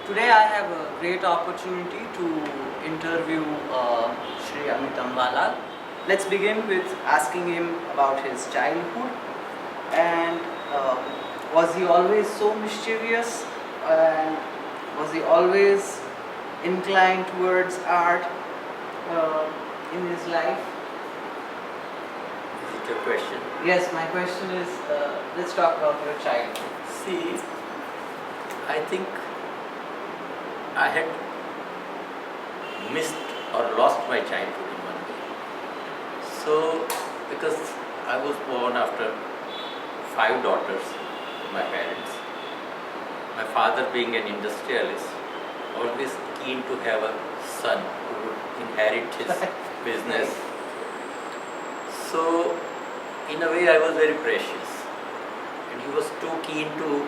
Today I have a great opportunity to interview Shri Amit Ambalal. Let's begin with asking him about his childhood and was he always so mischievous and was he always inclined towards art in his life? Is it your question? Yes, my question is let's talk about your childhood. See, I think I had missed or lost my childhood in one way. So, because I was born after 5 daughters to my parents, my father being an industrialist, always keen to have a son who would inherit his business. So, in a way, I was very precious, and he was too keen to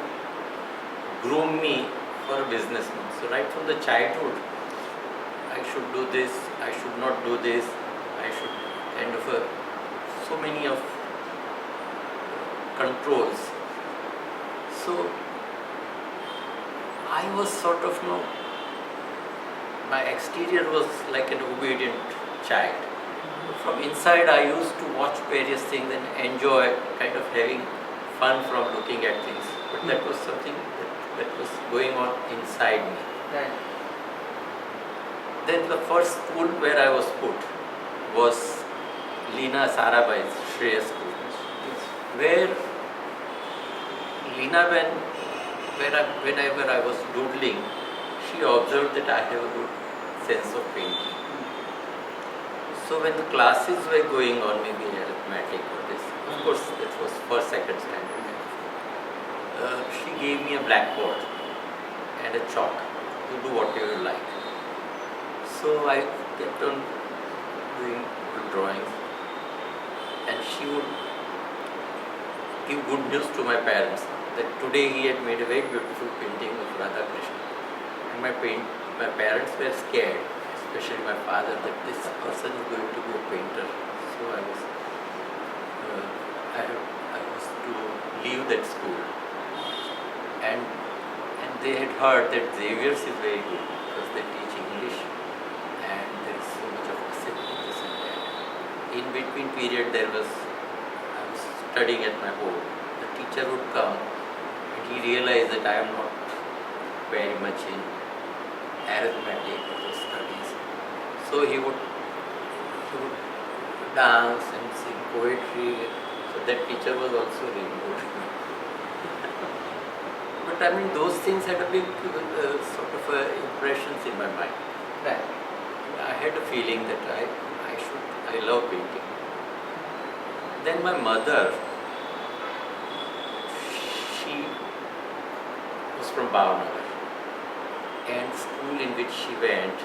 groom me for a businessman. So right from the childhood, I should do this, I should not do this, I should kind of so many of controls. So I was sort of, my exterior was like an obedient child. From inside, I used to watch various things and enjoy kind of having fun from looking at things. But that was something that was going on inside me. Right. Then the first school where I was put was Leena Sarabai's Shreya School, where Leena, whenever I was doodling, she observed that I have a good sense of painting. So when the classes were going on, maybe arithmetic or this, of course that was first, second standard, she gave me a blackboard and a chalk to do whatever you like. So I kept on doing good drawings, and she would give good news to my parents that today he had made a very beautiful painting of Radha Krishna. And my parents were scared, especially my father, that this person is going to be a painter. So I was to leave that school. And they had heard that Xavier's is very good because they teach English and there is so much of acceptance and that. In between period I was studying at my home. The teacher would come and he realized that I am not very much in arithmetic or those studies. So he would dance and sing poetry. So that teacher was also really good. But I mean, those things had a big sort of impressions in my mind. Right. I had a feeling that I love painting. Then my mother, she was from Bhavnagar, and school in which she went,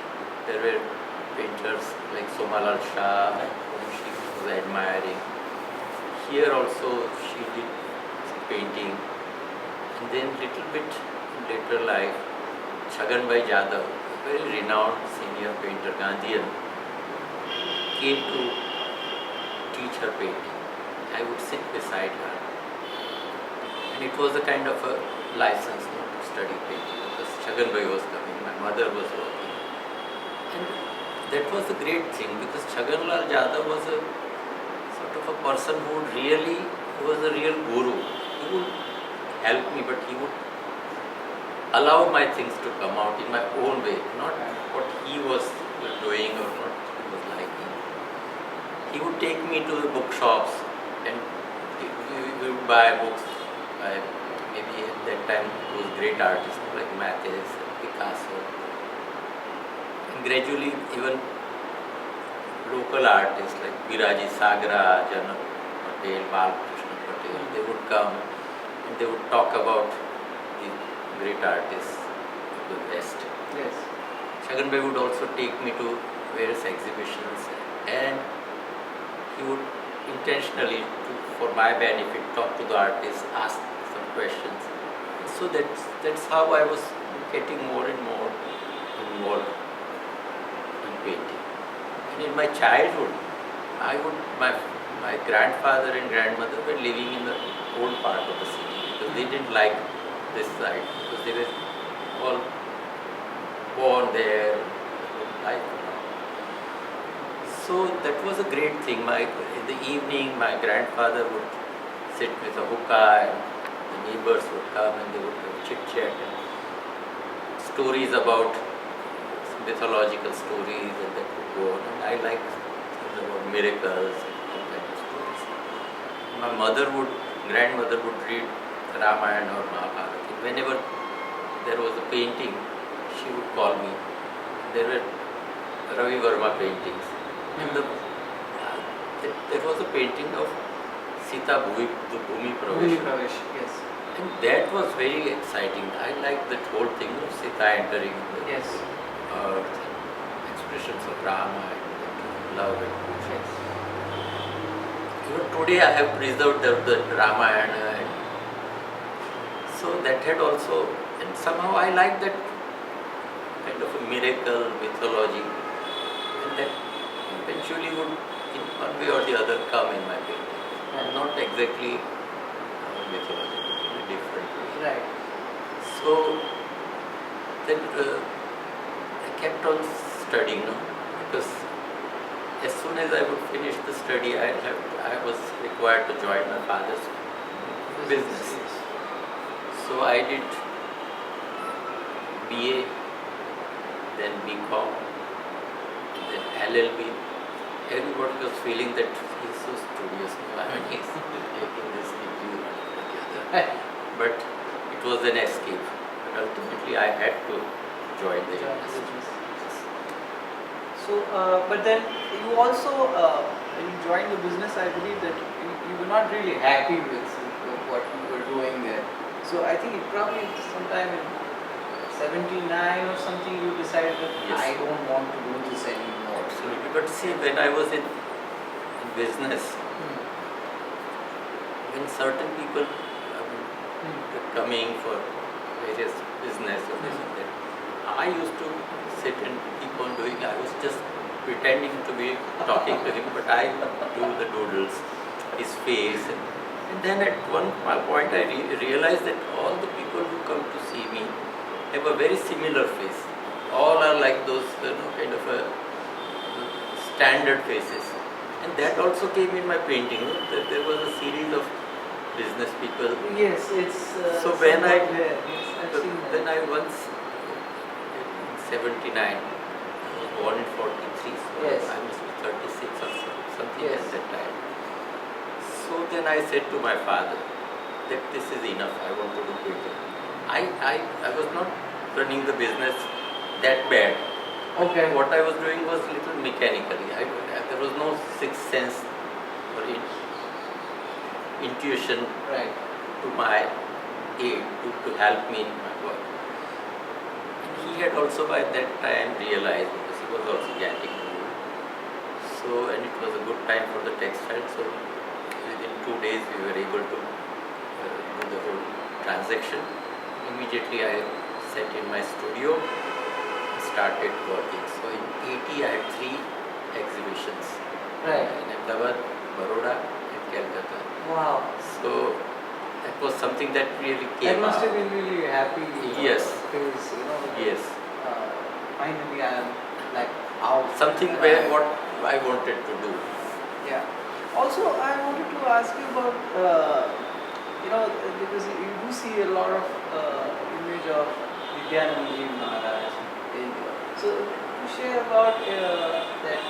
there were painters like Somalal Shah, whom she was admiring. Here also she did painting. And then little bit in later life, Khanjan Dalal, very renowned senior painter, Gandhian, came to teach her painting. I would sit beside her. And it was a kind of a license not to study painting because Khanjan was coming, my mother was working. And that was a great thing because Khanjan Dalal was a sort of a person who was a real guru. He would help me, but he would allow my things to come out in my own way, not what he was doing or what he was liking. He would take me to the bookshops and we would buy books by maybe at that time those great artists like Matisse, Picasso. And gradually even local artists like Biraji Sagra, Janak Patel, Balkrishna Patel, they would come and they would talk about the great artists of the West. Yes. Khanjan would also take me to various exhibitions and he would intentionally, for my benefit, talk to the artists, ask some questions. So that's how I was getting more and more involved in painting. And in my childhood, my grandfather and grandmother were living in the old part of the city because they didn't like this side because they were all born there, life. So that was a great thing. In the evening, my grandfather would sit with a hookah, and the neighbors would come and they would chit chat and stories about mythological stories, and that would go on. And I like things about miracles and all kind of stories. My grandmother would read Ramayana or Mahabharata. Whenever there was a painting, she would call me. There were Ravi Verma paintings. And there was a painting of Sita Bhumi Bhumi Pravesh. Pravesh, yes. And that was very exciting. I liked that whole thing of Sita entering the Yes. earth, and expressions of Rama and love and Yes. even today I have preserved the Ramayana, and so that had also, and somehow I like that kind of a miracle mythology, and that eventually would in one way or the other come in my painting. Right. Not exactly mythology, but in a different way. Right. So then I kept on studying, because as soon as I would finish the study, I was required to join my father's business. Yes. So I did BA, then BCom, then LLB. Everybody was feeling that he's so studious now. I mean, he's taking this degree or the other. But it was an escape. But ultimately, I had to join the university. So, but then you also, when you joined the business, I believe that you were not really happy with what you were doing there. So I think it probably sometime in 79 or something you decided that Yes. I don't want to do this anymore. Absolutely. But see, when I was in business, when certain people were coming for various business or this and that, I used to sit and keep on doing. I was just pretending to be talking to him, but I do the doodles, his face, and then at one point I realized that all the people who come to see me have a very similar face. All are like those kind of a standard faces, and that also came in my painting. There was a series of business people. Yes, it's. So when I somewhat there. Yes, I've seen that. then I once in 79, I was born in 43, so Yes. I must be 36 or something Yes. at that time. So then I said to my father that this is enough, I want to do painting. I was not running the business that bad. Okay. What I was doing was little mechanically. There was no sixth sense or intuition Right. to my aid to help me in my work. And he had also by that time realized, because he was also getting old. So, and it was a good time for the textile. So within 2 days we were able to do the whole transaction. Immediately I sat in my studio, started working. So in 80 I had 3 exhibitions. Right. In Ahmedabad, Baroda and Calcutta. Wow. So that was something that really That came must out. have been really happy. Yes. Because, Yes. finally I am like out. Something where what I wanted to do. Yeah. Also, I wanted to ask you about, because you do see a lot of image of Vidyananji Maharaj. So, to share about that,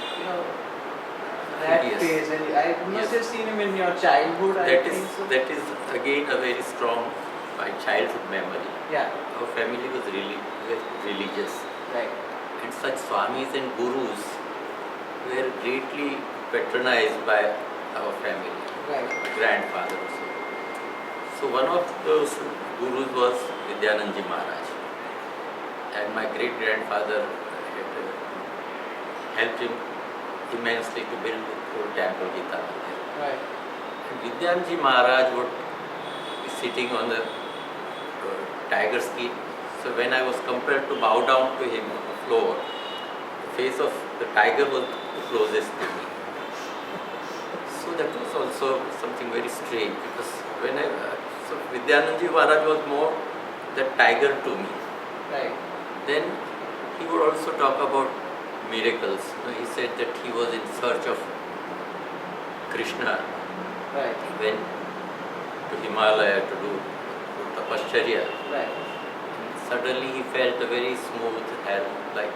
that Yes. phase. And I must Yes. have seen him in your childhood. I That think so. is again a very strong my childhood memory. Yeah. Our family was really very religious, Right. and such swamis and gurus were greatly patronized by our family. Right. My grandfather also. So one of those gurus was Vidyananji Maharaj, and my great grandfather had helped him immensely to build the whole temple Gita Mandir. Right. And Vidyananji Maharaj would be sitting on the tiger skin. So when I was compelled to bow down to him on the floor, the face of the tiger was the closest to me. So that was also something very strange, because when so Vidyananji Maharaj was more the tiger to me. Right. Then he would also talk about miracles. He said that he was in search of Krishna. Right. He went to Himalaya to do tapascharya. Right. Suddenly he felt a very smooth hand, like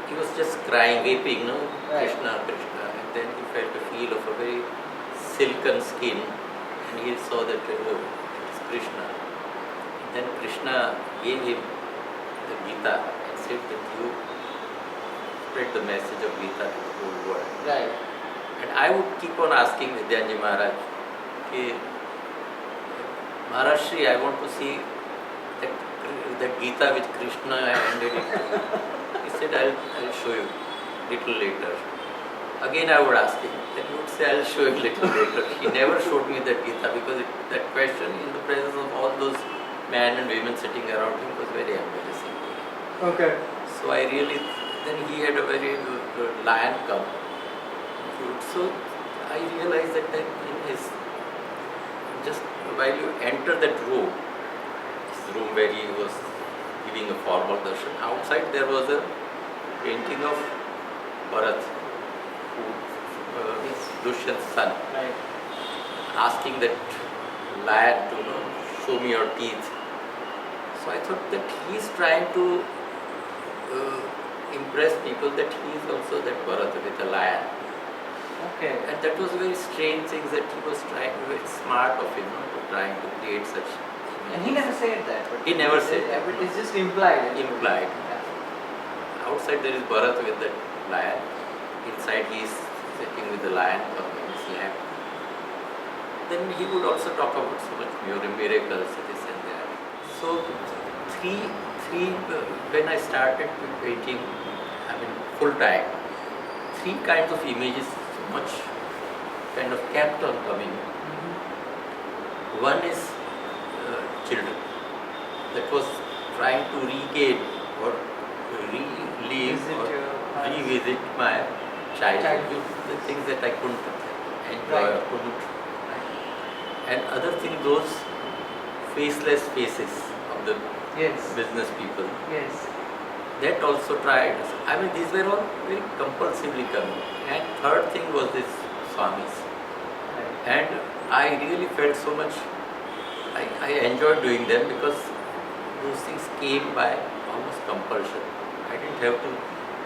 he was just crying, weeping, no? Right. Krishna, Krishna. And then he felt a feel of a very silken skin, and he saw that it's Krishna. And then Krishna gave him the Gita and said that you spread the message of Gita to the whole world. Right. And I would keep on asking Vidyanji Maharaj, okay, Maharaj Shri, I want to see that Gita which Krishna handed it to. He said, I'll show you little later. Again I would ask him, then he would say, I'll show you little later. He never showed me that Gita because that question in the presence of all those men and women sitting around him was very embarrassing to him. Okay. So I really, then he had a very lion come. So I realized that in his, just while you enter that room, his room where he was giving a formal darshan, outside there was a painting of Bharat, who Dushyant's son, Right. asking that lion to show me your teeth. So I thought that he is trying to impress people that he is also that Bharat with a lion. Okay. And that was a very strange thing that he was trying, very smart of him, trying to create such. And he never said that. But He never said that. But it's just implied. Implied. Yeah. Outside there is Bharat with the lion. Inside he is sitting with the lion on his lap. Then he would also talk about so much miracles, this and that. So when I started painting, full time, three kinds of images so much kind of kept on coming. Mm-hmm. One is children, that was trying to regain or relive or revisit my childhood, the things that I couldn't enjoy or couldn't. And other thing, those faceless faces of the Yes. business people. Yes. That also tried. These were all very compulsively coming. And third thing was this Swamis. Right. And I really felt so much, I enjoyed doing them because those things came by almost compulsion. I didn't have to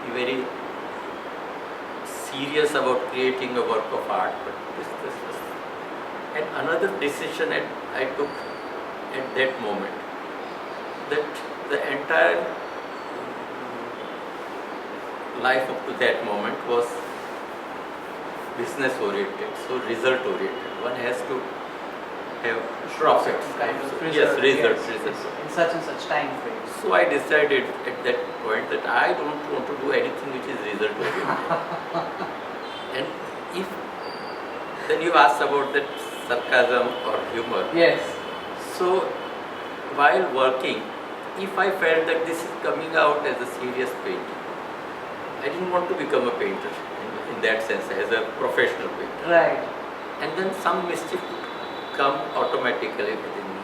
be very serious about creating a work of art, but this was. And another decision I took at that moment, that the entire life up to that moment was business oriented, so result oriented. One has to have profits. Kind of Yes, results. In such and such time frame. So I decided at that point that I don't want to do anything which is result oriented. And if then you asked about that sarcasm or humor. Yes. So while working, if I felt that this is coming out as a serious painting, I didn't want to become a painter in that sense, as a professional painter. Right. And then some mischief would come automatically within me.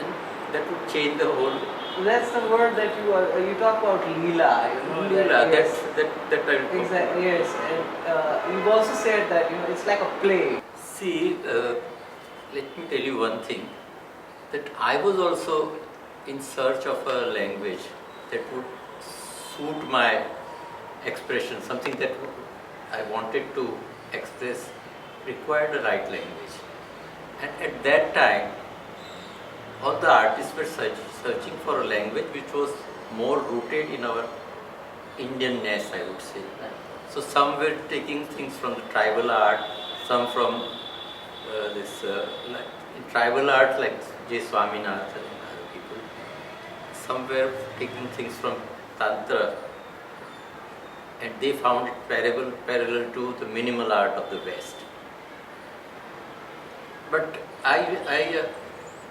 And that would change the whole. That's the word that you talk about Leela. Leela, yes. that I will Exactly. Yes. And you've also said that it's like a play. See, let me tell you one thing, that I was also in search of a language that would suit my expression, something that I wanted to express required a right language. And at that time, all the artists were searching for a language which was more rooted in our Indianness, I would say. So some were taking things from the tribal art, some from in tribal art like J. Swaminathan and other people. Some were taking things from Tantra, and they found it parallel to the minimal art of the West. But I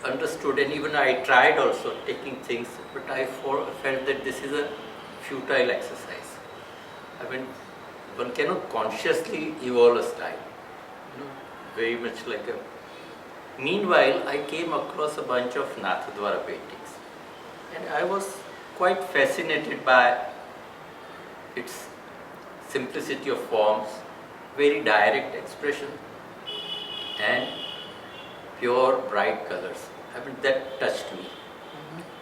understood, and even I tried also taking things, but I felt that this is a futile exercise. One cannot consciously evolve a style, very much like a. Meanwhile, I came across a bunch of Nathdwara paintings, and I was quite fascinated by its simplicity of forms, very direct expression, and pure bright colors. I mean, that touched me.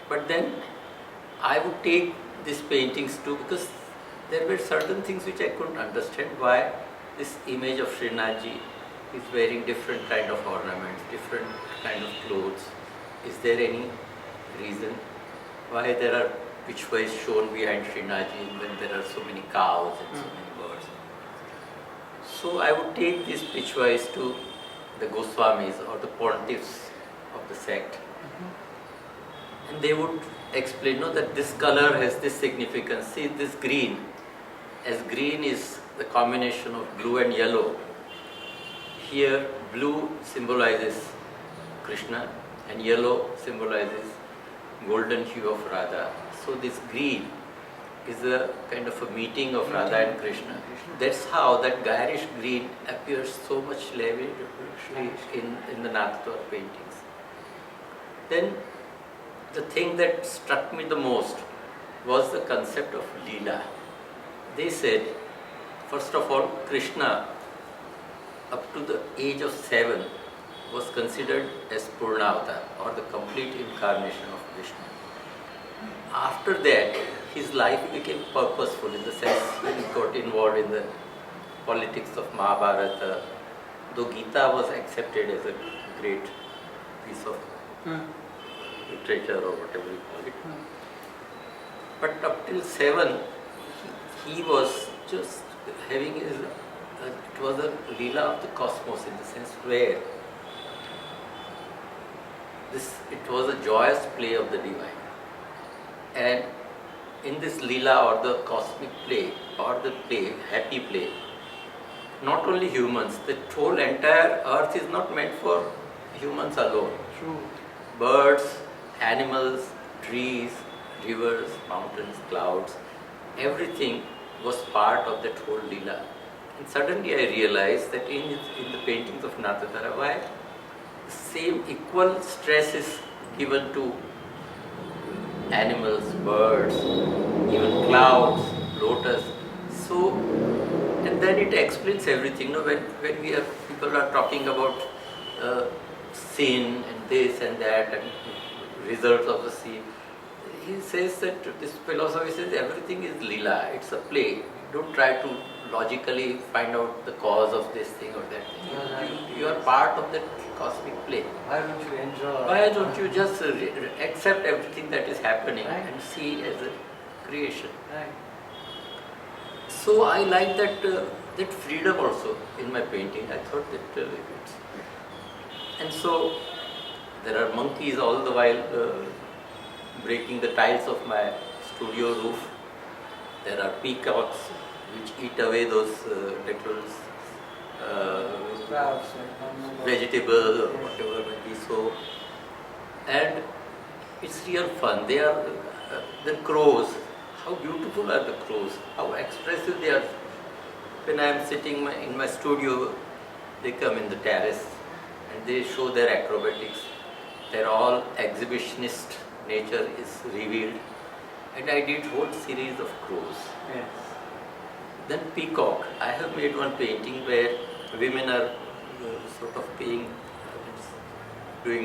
But then I would take these paintings too, because there were certain things which I couldn't understand, why this image of Srinathji is wearing different kind of ornaments, different kind of clothes. Is there any reason why there are pitchways shown behind Srinathji when there are so many cows and so many birds? So I would take these pitchways to the Goswamis or the pontiffs of the sect, and they would explain, no, that this color has this significance. See, this green, as green is the combination of blue and yellow, here blue symbolizes Krishna and yellow symbolizes golden hue of Radha. So this green is a kind of a meeting of Radha and Krishna. That's how that garish green appears so much lavishly in the Nathdwara paintings. Then the thing that struck me the most was the concept of Leela. They said, first of all, Krishna up to the age of 7 was considered as Purnavata, or the complete incarnation of Krishna. After that, his life became purposeful in the sense when he got involved in the politics of Mahabharata, though Gita was accepted as a great piece of literature or whatever you call it. But up till 7, he was just having his, it was a Leela of the cosmos, in the sense where it was a joyous play of the divine. And in this Leela, or the cosmic play, or the play, happy play, not only humans, the whole entire earth is not meant for humans alone. True. Birds, animals, trees, rivers, mountains, clouds, everything was part of that whole Leela. And suddenly I realized that in the paintings of Nathdwara, why the same equal stress is given to animals, birds, even clouds, lotus. So, and then it explains everything. You know, when people are talking about sin and this and that and results of the sin, he says that this philosophy says everything is Leela, it's a play. Don't try to logically find out the cause of this thing or that thing. You are part of that cosmic play. Why don't you enjoy? Why don't you just accept everything that is happening and see it as a creation? Right. So I like that freedom also in my painting. I thought that it's... And so there are monkeys all the while breaking the tiles of my studio roof. There are peacocks which eat away those little vegetables or whatever may be so. And it's real fun. They are the crows. How beautiful are the crows? How expressive they are. When I am sitting in my studio, they come in the terrace and they show their acrobatics. Their all exhibitionist nature is revealed. And I did whole series of crows. Yes. Then peacock. I have made one painting where women are sort of doing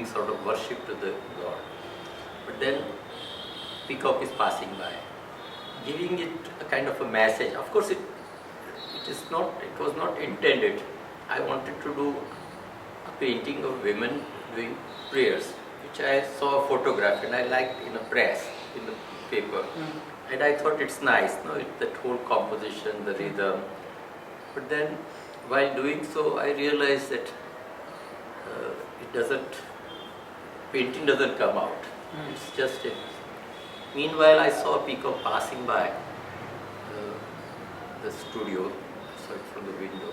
sort of worship to the god. But then peacock is passing by, giving it a kind of a message. Of course, it was not intended. I wanted to do a painting of women doing prayers, which I saw a photograph and I liked in a press, in the paper. And I thought it's nice, no, that whole composition, the rhythm. But then while doing so, I realized that painting doesn't come out. It's just it. Meanwhile, I saw a peacock passing by the studio. I saw it from the window.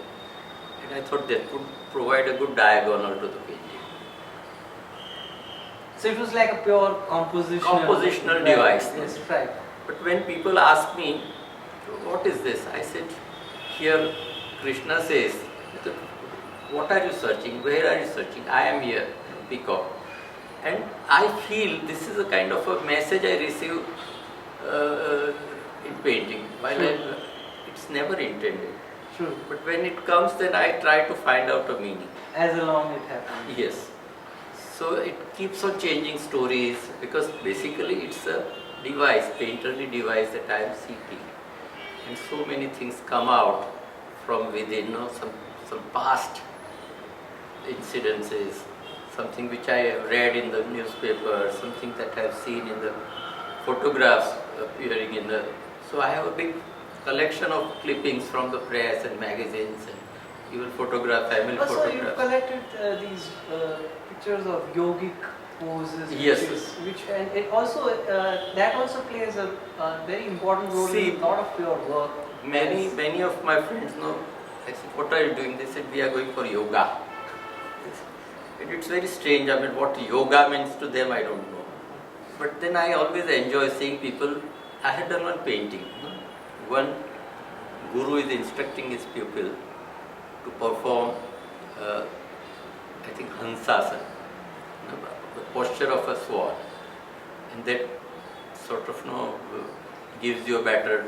And I thought that would provide a good diagonal to the painting. So it was like a pure compositional device. Yes, right. But when people ask me, what is this? I said, here Krishna says, what are you searching? Where are you searching? I am here, peacock. And I feel this is a kind of a message I receive uh, in painting. While True. it's never intended. True. But when it comes, then I try to find out a meaning. As along it happens. Yes. So it keeps on changing stories because basically it's a device, painterly device that I am seeking. And so many things come out from within, some past incidences, something which I have read in the newspaper, something that I have seen in the photographs appearing in the. So I have a big collection of clippings from the press and magazines and even family Also, photographs. you've collected these pictures of yogic poses. Yes. And it also that also plays a very important role in a lot of your work. Many of my friends know. I said, "What are you doing?" They said, "We are going for yoga." And it's very strange. I mean, what yoga means to them, I don't know. But then I always enjoy seeing people. I had done one painting. One guru is instructing his pupil to perform, I think, Hansasana, the posture of a swan. And that sort of gives you a better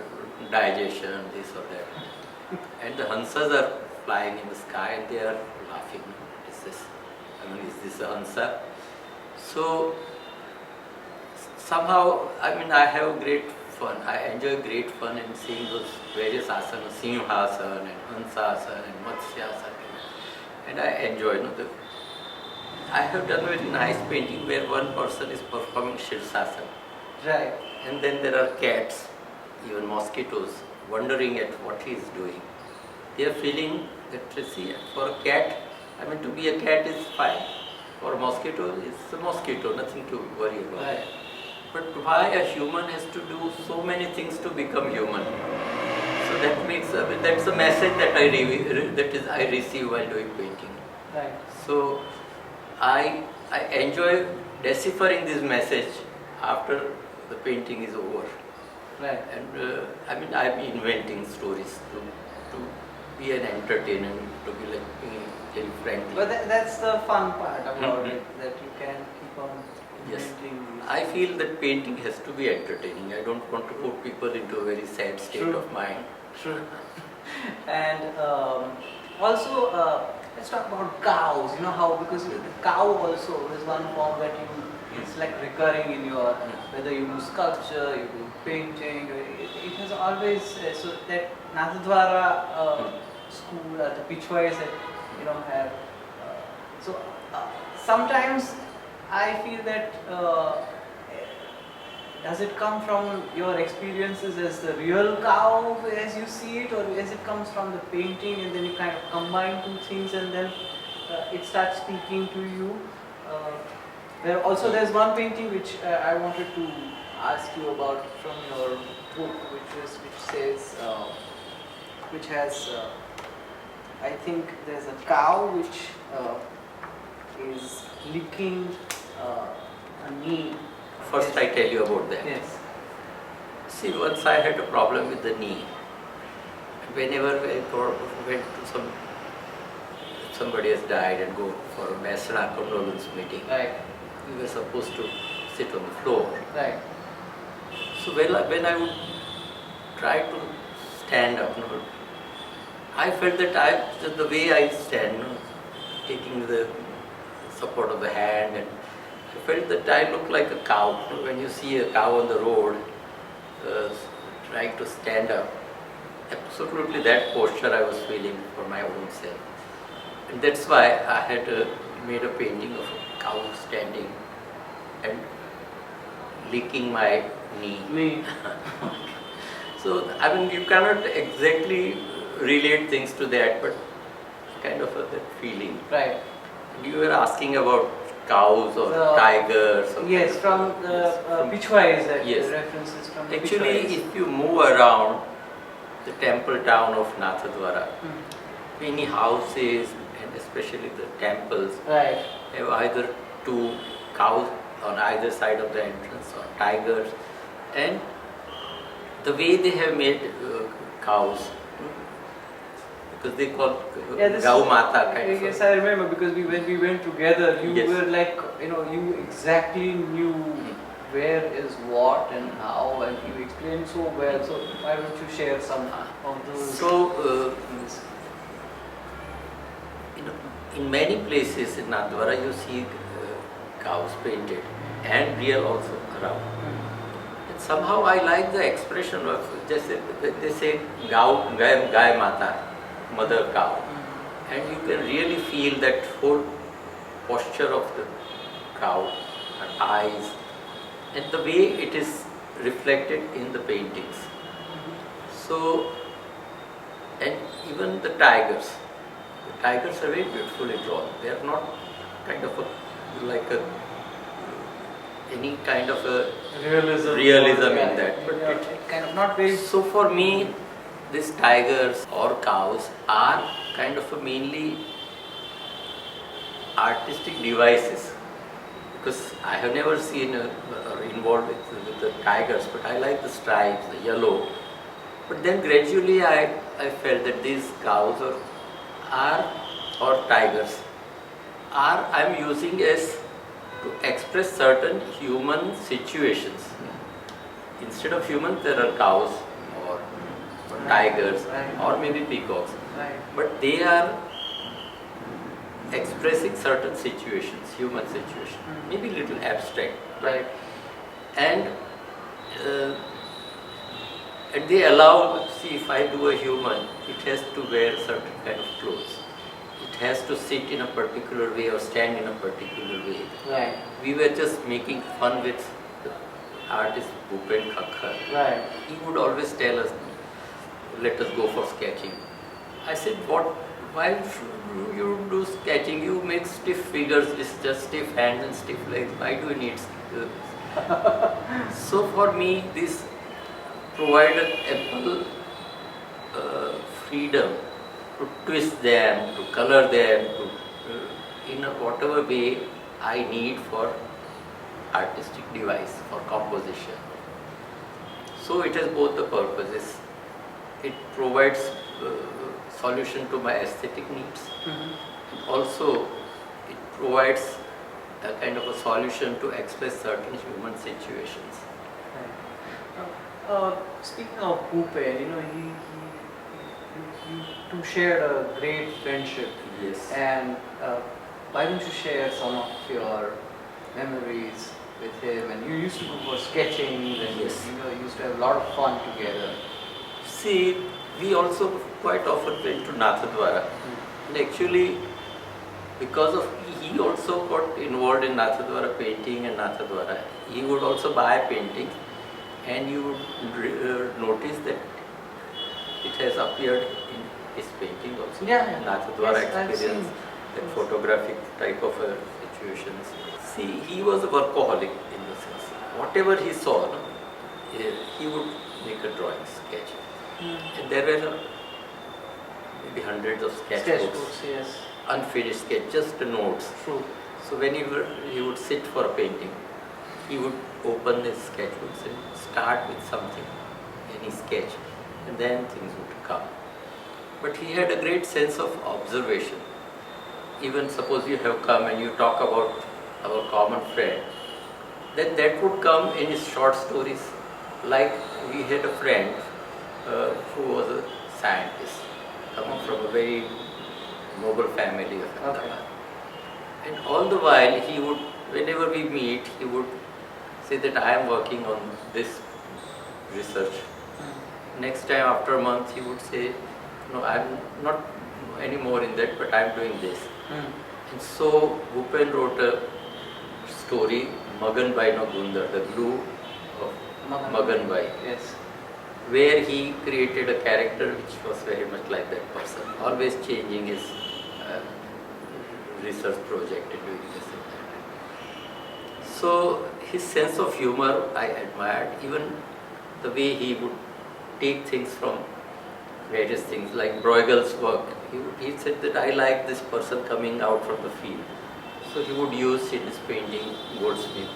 digestion, this or that. And the Hansas are flying in the sky and they are laughing. Is this a Hansa? So somehow, I have great fun. I enjoy great fun in seeing those various asanas, Simhasana and Hansasana and Matsyasana. And I enjoy, I have done a very nice painting where one person is performing Shirsasana. Right. And then there are cats, even mosquitoes, wondering at what he is doing. They are feeling that, see, for a cat, to be a cat is fine. For a mosquito, it's a mosquito, nothing to worry about. Right. But why a human has to do so many things to become human? So that makes, that's a message that I receive while doing painting. Right. So I enjoy deciphering this message after the painting is over. Right. And I'm inventing stories to be an entertainer, to be like very friendly. But that's the fun part about Mhm. it, that you can keep on Yes. inventing. I feel that painting has to be entertaining. I don't want to put people into a very sad state True. of mind. True. And also, let's talk about cows. You know how, because the cow also is one form that it's like recurring in your, whether you do sculpture, you do painting, it has always, so that Nathdwara school, the pitchwise that, have, so sometimes I feel that, does it come from your experiences as the real cow as you see it, or as it comes from the painting and then you kind of combine two things and then it starts speaking to you? There's one painting which I wanted to ask you about from your book, which has, I think there's a cow which is licking a knee. First, I tell you about that. Yes. See, once I had a problem with the knee. Whenever I went to somebody has died and go for a Mesra condolence meeting, Right. we were supposed to sit on the floor. Right. So when I would try to stand up, I felt that the way I stand, taking the support of the hand, and I felt that I looked like a cow. When you see a cow on the road trying to stand up, absolutely that posture I was feeling for my own self. And that's why I had made a painting of a cow standing and licking my knee. Me. So, you cannot exactly relate things to that, but kind of that feeling. Right. You were asking about cows or tigers. Or Yes, from the pitchwise, Yes. references from the Actually, pitchwise. if you move around the temple town of Nathdwara, many houses and especially the temples Right. have either two cows on either side of the entrance or tigers, and the way they have made cows, because they call Gau Mata kind of. Yes, I remember, because when we went together, you Yes. were like, you exactly knew where is what and how, and you explained so well. So why don't you share some of those? So, in many places in Nathdwara you see cows painted and real also around. And somehow I like the expression of, just they say Gai Mata, mother cow. And you can really feel that whole posture of the cow, her eyes, and the way it is reflected in the paintings. So, and even the tigers are very beautifully drawn. They are not kind of any kind of a realism in that. But it kind of not very. So for me, these tigers or cows are kind of mainly artistic devices, because I have never seen or involved with the tigers, but I like the stripes, the yellow. But then gradually I felt that these cows or tigers I'm using as to express certain human situations. Instead of humans, there are cows or tigers or maybe peacocks. But they are expressing certain situations, human situations, maybe little abstract. Right. And they allow, see, if I do a human, it has to wear certain kind of clothes. It has to sit in a particular way or stand in a particular way. Right. We were just making fun with the artist Bhupen Khakhar. Right. He would always tell us, let us go for sketching. I said, why should you do sketching? You make stiff figures, it's just stiff hands and stiff legs. Why do you need So for me, this provided ample freedom to twist them, to color them, to in whatever way I need for artistic device, for composition. So it has both the purposes. It provides solution to my aesthetic needs. Also, it provides a kind of a solution to express certain human situations. Speaking of Bhupen, you two shared a great friendship. Yes. And why don't you share some of your memories with him? And you used to go for sketching, and Yes. you used to have a lot of fun together. See, we also quite often went to Nathdwara. And actually, because of he also got involved in Nathdwara painting and Nathdwara, he would also buy paintings, and you would notice that it has appeared in his painting also. Yeah. Nathdwara Yes, I've experience, seen. that photographic type of situations. See, he was a workaholic in the sense. Whatever he saw, he would make a drawing, sketch. And there were maybe hundreds of sketchbooks, Yes. unfinished sketch, just the notes. True. So whenever he would sit for a painting, he would open his sketchbooks and start with something, any sketch, and then things would come. But he had a great sense of observation. Even suppose you have come and you talk about our common friend, then that would come in his short stories. Like we had a friend who was a scientist, coming from a very noble family of Ahmedabad. And all the while he would, whenever we meet, he would say that I am working on this research. Next time after a month he would say, no, I am not anymore in that, but I am doing this. And so Bhupen wrote a story, Magan Bai no Gundar, the glue of Magan Bai. Yes. Where he created a character which was very much like that person, always changing his research project and doing this and that. So his sense of humor I admired, even the way he would take things from various things, like Bruegel's work. He said that I like this person coming out from the field. So he would use in his painting Goldsmith.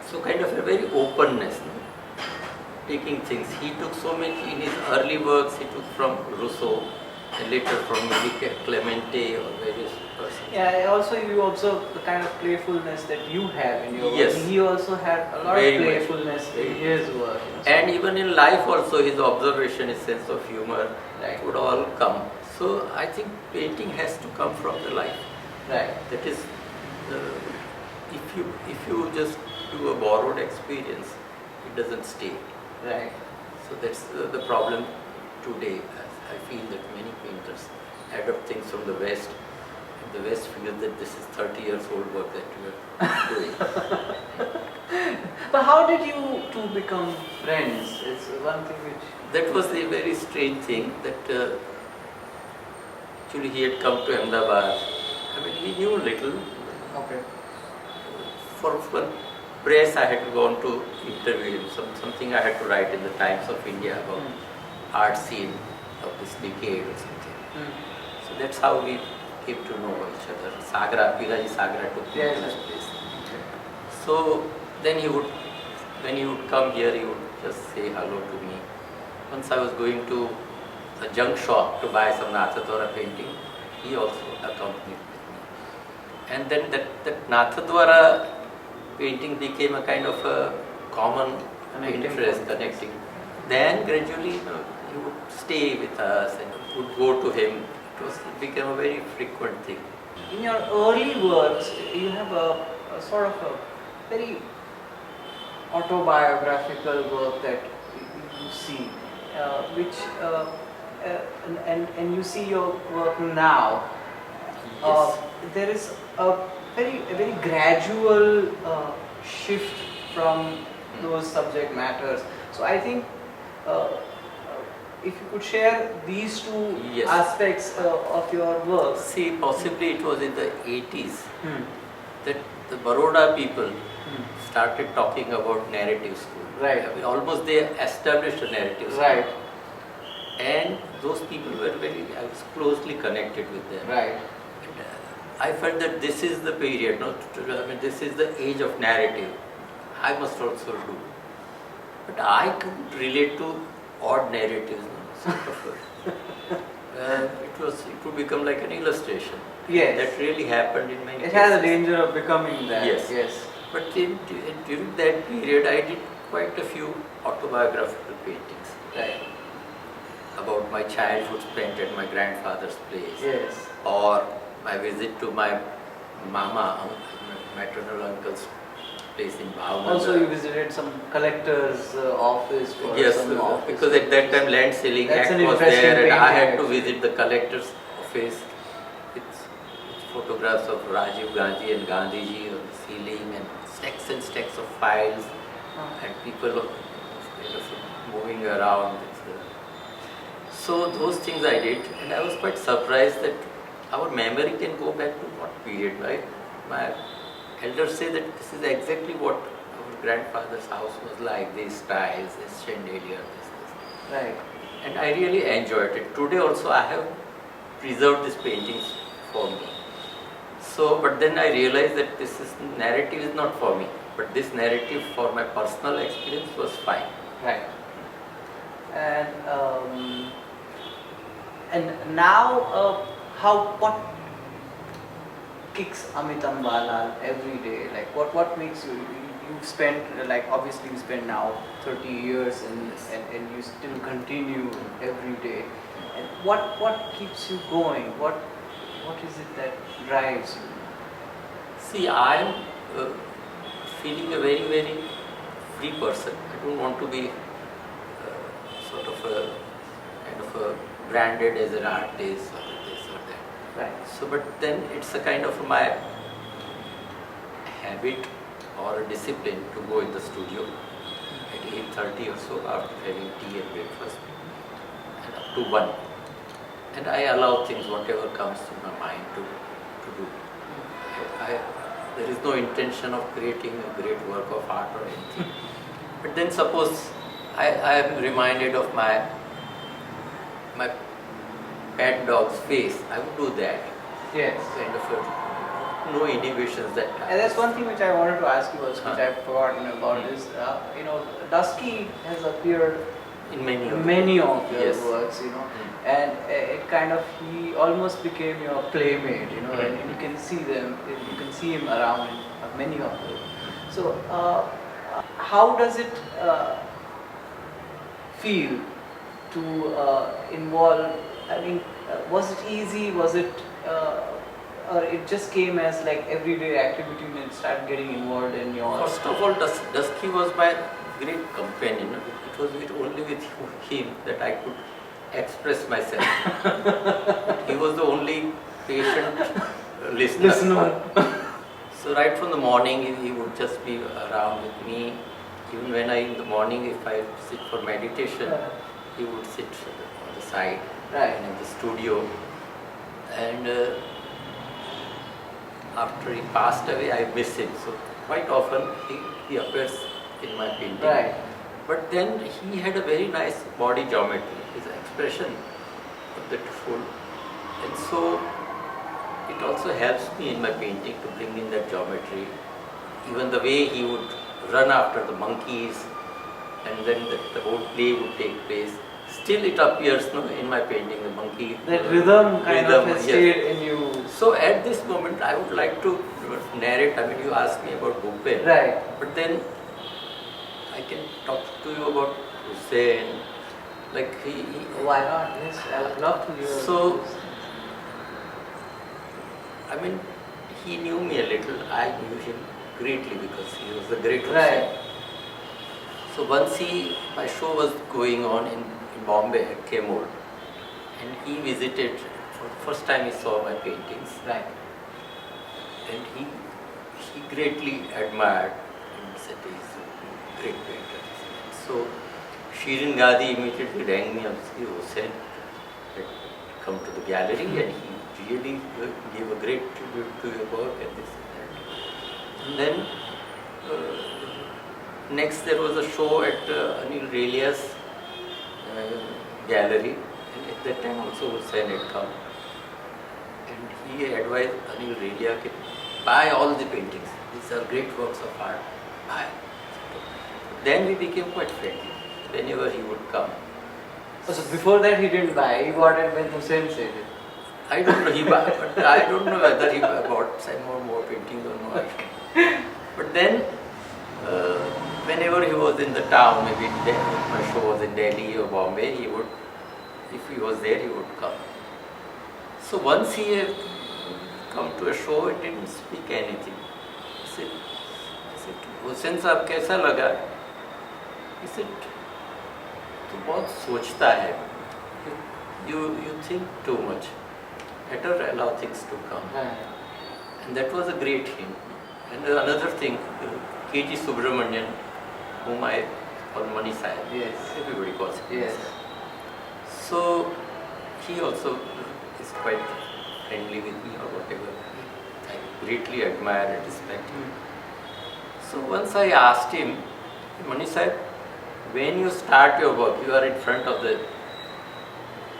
So kind of a very openness, taking things. He took so many, in his early works he took from Rousseau, and later from maybe Clemente or various persons. Yeah, also you observe the kind of playfulness that you have in your Yes. work. He also had a lot Very of much. playfulness in Very his work. And even in life also, his observation, his sense of humor Right. would all come. So I think painting has to come from the life. Right. That is, if you just do a borrowed experience, it doesn't stay. Right. So that's the problem today. I feel that many painters adopt things from the West. And the West feels that this is 30 years old work that you are doing. But how did you two become friends? It's one thing which... That was a very strange thing that actually he had come to Ahmedabad. I mean, we knew little. Okay. For press, I had gone to interview him. Something I had to write in the Times of India about art scene of this decade or something. So that's how we came to know each other. Piraji Sagra took me to this place. So then when he would come here, he would just say hello to me. Once I was going to a junk shop to buy some Nathadwara painting, he also accompanied with me. And then that Nathadwara painting became a kind of a common interest, connecting. Then gradually, he would stay with us and would go to him. It became a very frequent thing. In your early works, you have a sort of a very autobiographical work that you see, and you see your work now. Yes. There is a very gradual shift from those subject matters. So I think if you could share these two Yes. aspects of your work. See, possibly it was in the 80s that the Baroda people started talking about narrative school. Right. I mean, almost they established a narrative school. Right. And those people were I was closely connected with them. Right. And, I felt that this is the period, I mean, this is the age of narrative. I must also do. But I couldn't relate to odd narratives. Sort of. It would become like an illustration. Yes. That really happened in many It has a cases. danger of becoming that. Yes. Yes. But during that period, I did quite a few autobiographical paintings. Right. About my childhood spent at my grandfather's place. Yes. Or my visit to my mama, maternal uncle's place in Bhavnagar. Also, you visited some collector's office for Yes, some office. because at that time land selling That's act an was interesting there, and I painting, had to actually. visit the collector's office with photographs of Rajiv Gandhi and Gandhiji on the ceiling, and stacks of files, and people kind of moving around. So those things I did, and I was quite surprised that our memory can go back to what period, right? My elders say that this is exactly what our grandfather's house was like, these tiles, this chandelier, this. Right. And I really enjoyed it. Today also I have preserved these paintings for me. So, but then I realized that narrative is not for me, but this narrative for my personal experience was fine. Right. And now, what kicks Amit Ambalal every day? Like what makes you've spent, like obviously you spend now 30 years and you still continue every day. And what keeps you going? What is it that drives you? See, I am feeling a very, very free person. I don't want to be sort of branded as an artist or this or that. Right. So, but then it's a kind of my habit or a discipline to go in the studio at 8:30 or so after having tea and breakfast, and up to 1. And I allow things, whatever comes to my mind, to do. There is no intention of creating a great work of art or anything. But then suppose I am reminded of my pet dog's face, I would do that. Yes. Kind of no inhibitions that time. And that's one thing which I wanted to ask you also, which I've forgotten about, is Dusky has appeared In many of many of your Yes. works, you know, Mm. and it kind of, he almost became your playmate, you know, Mm. and you can see them, you can see him around in many of them. So, how does it feel to involve? I mean, was it easy? Was it, or it just came as like everyday activity and it started getting involved in your? First of all, Dusky was my great companion. It was only with him that I could express myself. He was the only patient listener. So right from the morning, he would just be around with me. Even when in the morning, if I sit for meditation, he would sit on the side Right. and in the studio. And after he passed away, I miss him. So quite often he appears in my painting. Right. But then he had a very nice body geometry, his expression was beautiful. And so it also helps me in my painting to bring in that geometry. Even the way he would run after the monkeys and then the whole play would take place. Still it appears in my painting, the monkey. That rhythm kind of has yes. stayed in you. So at this moment I would like to narrate, I mean you asked me about Bhupen. Right. But then I can talk to you about Hussain. Like Why not? Yes, I would love to hear. So, I mean, he knew me a little. I knew him greatly because he was the great Hussain. Right. So once my show was going on in Bombay at Kemol, and he visited. For the first time he saw my paintings. Right. And he greatly admired and said he's a great painter. So Shirin Gadi immediately rang me up, said, come to the gallery, and he really gave a great tribute to your work and this and that. And then next there was a show at Anil Relia's gallery, and at that time also Hussain had come. And he advised Anil Relia to buy all the paintings. These are great works of art. Buy. Then we became quite friendly. Whenever he would come. Oh, so before that he didn't buy, he bought it when Hussain said it. I don't know, but I don't know whether he bought some more paintings or not. But then, whenever he was in the town, maybe if my show was in Delhi or Bombay, he would, if he was there, he would come. So once he had come to a show, he didn't speak anything. I said, Hussain साहब कैसा लगा? He said, तू बहुत सोचता है. You think too much. Better allow things to come. And that was a great hint. And another thing, K.G. Subramanian, whom I call Mani Sahib. Yes. Everybody calls him. Yes. So he also is quite friendly with me or whatever. I greatly admire and respect him. So once I asked him, Mani Sahib, when you start your work, you are in front of the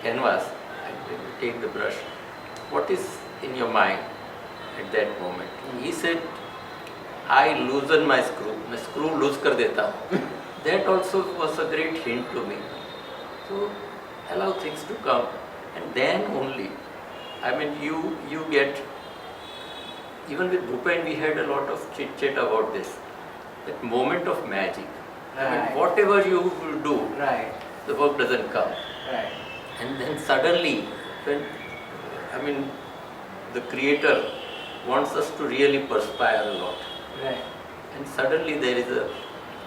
canvas and you take the brush. What is in your mind at that moment? He said, I loosen my screw. मैं screw loose कर देता हूँ. That also was a great hint to me. So allow things to come, and then only. I mean, you get. Even with Bhupen, we had a lot of chit chat about this. That moment of magic. I mean, whatever you will do, Right. the work doesn't come. Right. And then suddenly, when the creator wants us to really perspire a lot. Right. And suddenly there is a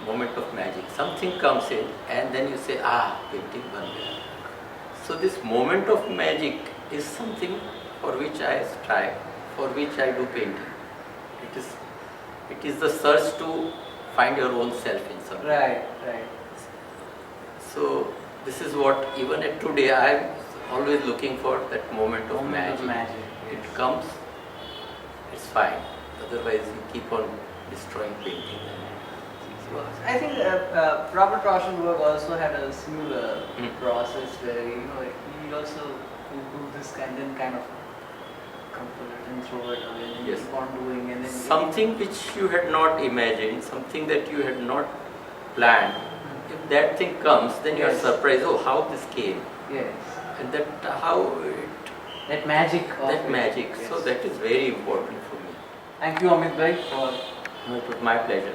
moment of magic. Something comes in, and then you say, painting ban gaya. So this moment of magic is something for which I strive, for which I do painting. It is the search to find your own self in something. Right. Right. So this is what even at today I am always looking for, that moment of magic. It comes, it's fine. Otherwise you keep on destroying painting. I think Robert Rauschenberg also had a similar process where he also would do this kind of comfort and throw it away and Yes. keep on doing, and then Something which you had not imagined, something that you had not planned, if that thing comes, then you are Yes. surprised, oh, how this came, Yes. and how it, That magic. Of that it. magic. Yes. So that is very important for me. Thank you, Amit bhai, for It was my pleasure.